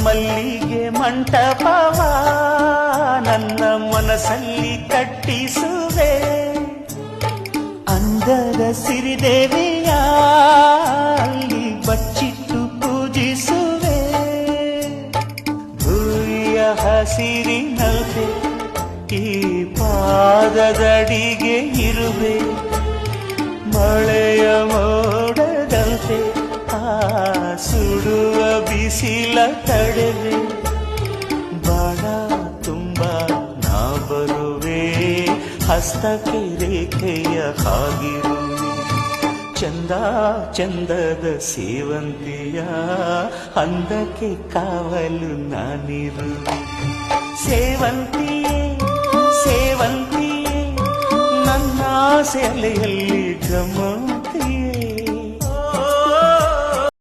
ಮಲ್ಲಿಗೆ ಮಂಟಪವ ನನ್ನ ಮನಸ್ಸಲ್ಲಿ ಕಟ್ಟಿಸುವೆ, ಅಂದದ ಸಿರಿದೇವಿಯ ಅಲ್ಲಿ ಬಚ್ಚಿಟ್ಟು ಪೂಜಿಸುವೆ. ಭೂಯ ಹಸಿರಿನಲ್ದೆ ಈ ಪಾದದಡಿಗೆ ಇರುವೆ, ಮಳೆಯ ಮೋಡದಂತೆ ಆ ಸುಡುವ ಬಿಸಿಲ ತಡೆವೆ. ಬಾಣ ತುಂಬ ನಾ ಬರುವೆ, ಹಸ್ತಕ್ಕೆ ರೇಖೆಯ ಹಾಗಿರುವೆ. ಚಂದ ಚಂದದ ಸೇವಂತಿಯ ಅಂದಕ್ಕೆ ಕಾವಲು ನಾನಿರುವೆ. ಸೇವಂತಿಯೇ ಸೇವಂತಿಯೇ ನನ್ನ ಸೆಲೆಯಲ್ಲಿ ಗಮ